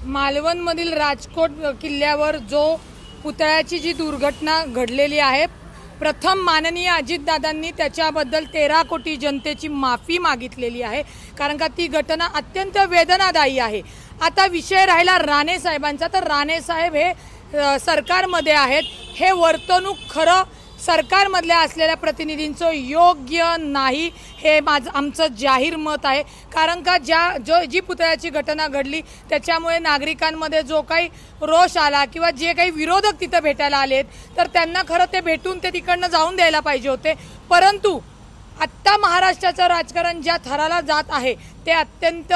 मालवणमधील राजकोट किल्ल्यावर जो पुतळ्याची जी दुर्घटना घडलेली आहे, प्रथम माननीय अजितदादांनी त्याच्याबद्दल 13 कोटी जनतेची माफी मागितलेली आहे, कारण का ती घटना अत्यंत वेदनादायी आहे। आता विषय राहिला राणे साहेबांचा, तर राणे साहेब हे सरकारमध्ये आहेत, हे वर्तणूक खरं सरकारमधल्या असलेल्या प्रतिनिधींचं योग्य नाही, हे आमचं जाहीर मत आहे। कारण का जी पुतळ्याची घटना घडली त्याच्यामुळे नागरिकांमध्ये जो काही रोष आला किंवा जे काही विरोधक तिथे भेटायला आलेत, तर त्यांना खरं ते भेटून ते तिकडनं जाऊन द्यायला पाहिजे होते। परंतु आत्ता महाराष्ट्राचं राजकारण ज्या थराला जात आहे ते अत्यंत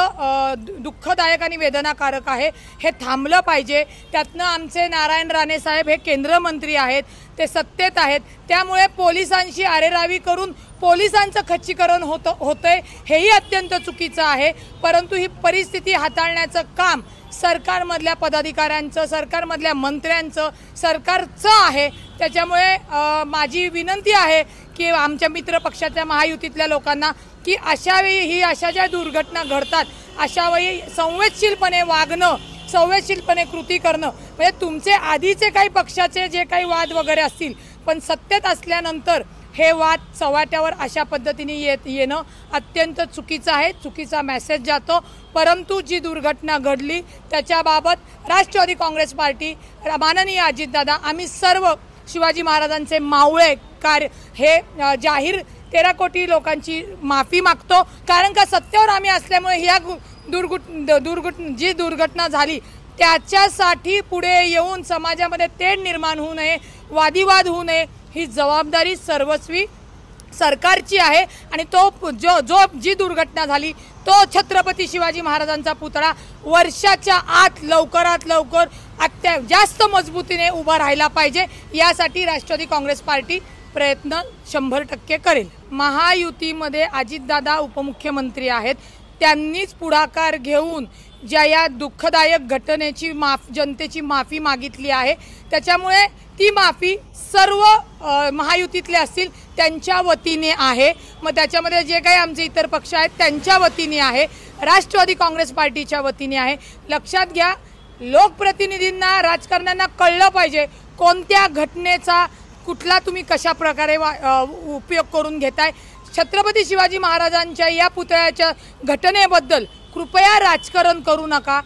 दुःखदायक आणि वेदनाकारक आहे, हे थांबलं पाहिजे। त्यातनं आमचे नारायण राणे साहेब हे केंद्रमंत्री आहेत, ते सत्तेत आहेत, त्यामुळे पोलिसांशी आरेरावी करून पोलिसांचं खच्चीकरण होतंय, हेही अत्यंत चुकीचं आहे। परंतु ही परिस्थिती हाताळण्याचं काम सरकारमधल्या पदाधिकाऱ्यांचं, सरकारमधल्या मंत्र्यांचं, सरकारचं आहे। त्याच्यामुळे माझी विनंती आहे की आमच्या मित्र पक्षाच्या महायुतीतल्या लोकांना की अशावेळी अशा ज्या दुर्घटना घडतात अशावेळी संवेदशीलपणे वागणं, संवेदशीलपणे कृती करणं, म्हणजे तुमचे आधीचे काही पक्षाचे जे काही वाद वगैरे असतील, पण सत्तेत असल्यानंतर हे वाद चव्हाट्यावर अशा पद्धतीने येणं अत्यंत चुकीचं आहे, चुकीचा मेसेज जातो। परंतु जी दुर्घटना घडली त्याच्याबाबत राष्ट्रवादी काँग्रेस पार्टी, माननीय अजितदादा, आम्ही सर्व शिवाजी महाराजांचे मावळे कार्य हे जाहीर 13 कोटी लोकांची माफी मागतो। कारण का सत्तेवर आम्ही असल्यामुळे ह्या जी दुर्घटना झाली त्याच्यासाठी पुढे येऊन समाजामध्ये तेढ निर्माण होऊ नये, वादिवाद होऊ नये, ही जबाबदारी सर्वस्वी सरकारची आहे। आणि जी दुर्घटना झाली तो छत्रपती शिवाजी महाराजांचा पुतळा वर्षाच्या आत लवकरात लवकर जास्त मजबूतीने उभा राहिला पाहिजे, यासाठी राष्ट्रवादी काँग्रेस पार्टी प्रयत्न 100% करेल। महायुतीमध्ये अजितदादा उपमुख्यमंत्री आहेत, त्यांनीच पुढाकार घेऊन या दुःखदायक घटनेची जनतेची माफी मागितली आहे। त्याच्यामुळे ती माफी सर्व महायुतीतले असतील त्यांच्या वतीने आहे, मग त्याच्यामध्ये जे काही आमचे इतर पक्ष आहेत त्यांच्या वतीने आहे, राष्ट्रवादी काँग्रेस पार्टीच्या वतीने आहे। लक्षात घ्या, लोकप्रतिनिधींना, राजकारण्यांना कळलं पाहिजे कोणत्या घटनेचा कुठला तुम्ही कशा प्रकारे उपयोग करून घेताय। छत्रपती शिवाजी महाराजांच्या या पुतळ्याच्या घटनेबद्दल कृपया राजकारण करू नका।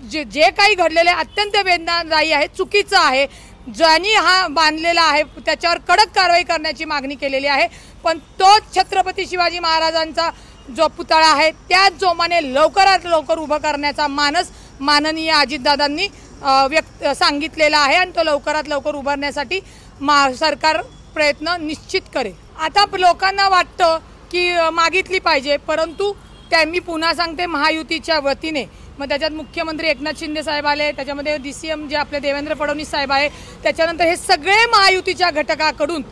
जे काही घडलेले अत्यंत वेदनादायी आहे, चुकीचं आहे, ज्यांनी हा बांधलेला आहे त्याच्यावर कडक कारवाई करण्याची मागणी केलेली आहे। पण तो छत्रपती शिवाजी महाराजांचा जो पुतळा आहे त्याच जोमाने लवकरात लवकर उभं करण्याचा मानस माननीय अजितदादांनी सांगितलेला आहे आणि तो लवकरात लवकर उभारण्यासाठी सरकार प्रयत्न निश्चित करेल। आता लोकांना वाटतं की मागितली पाहिजे, परंतु मी पुन्हा सांगते, महायुतीच्या वतीने, मग त्याच्यात मुख्यमंत्री एकनाथ शिंदे साहेब आले, त्याच्यामध्ये DCM जे आपले देवेंद्र फडणवीस साहेब आहे, त्याच्यानंतर हे सगळे महायुतीच्या घटकाकडून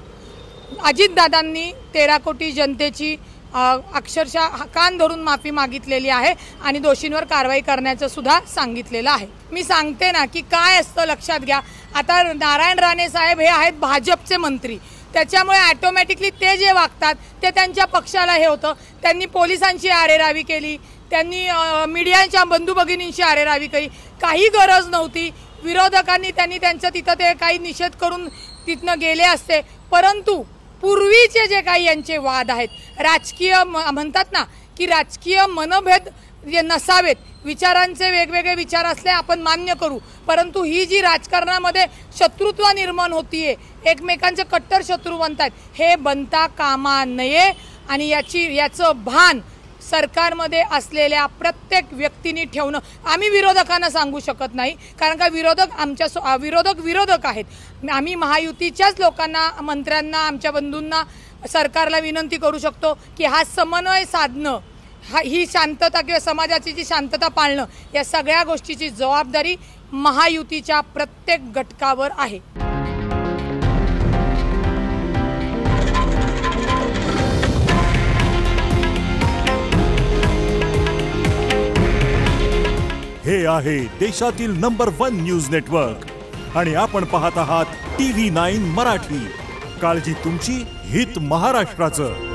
अजितदादांनी 13 कोटी जनतेची अक्षरशः कान धरून माफी मागितलेली आहे आणि दोषींवर कारवाई करण्याचं सुद्धा सांगितलेलं आहे। मी सांगते ना की काय असतं, लक्षात घ्या, आता नारायण राणे साहेब हे आहेत भाजपचे मंत्री, त्याच्यामुळे ऑटोमॅटिकली ते जे वागतात ते त्यांच्या पक्षाला हे होतं। त्यांनी पोलिसांची आरेरावी केली, त्यांनी मीडियाच्या बंधू भगिनींची आरेरावी केली, काही गरज नव्हती। विरोधकांनी त्यांचं तिथं ते काही निषेध करून तिथनं गेले असते, परंतु पूर्वीचे जे काही यांचे वाद आहेत, राजकीय म्हणतात ना की राजकीय मनभेद नसावेत, विचारांचे वेगवेगळे विचार असले आपण मान्य करू, परंतु ही जी राजकारणामध्ये शत्रुत्व निर्माण होतीये, एकमेकांचे कट्टर शत्रू बनतात, हे बनता कामा नये। आणि याचं भान सरकारमध्ये असलेल्या प्रत्येक व्यक्तीने ठेवणं आम्ही विरोधकांना सांगू शकत नाही, कारण का विरोधक आहेत। आम्ही महायुतीच्याच लोकांना, मंत्र्यांना, आमच्या बंधूंना, सरकारला विनंती करू शकतो की हा समन्वय साधणं, ही शांतता किंवा समाजाची जी शांतता पाळणं, या सगळ्या गोष्टीची जबाबदारी महायुतीच्या प्रत्येक घटकावर आहे। हे आहे देशातील नंबर 1 न्यूज नेटवर्क आणि आपण पाहत आहात TV9 मराठी। काळजी तुमची, हित महाराष्ट्राचं।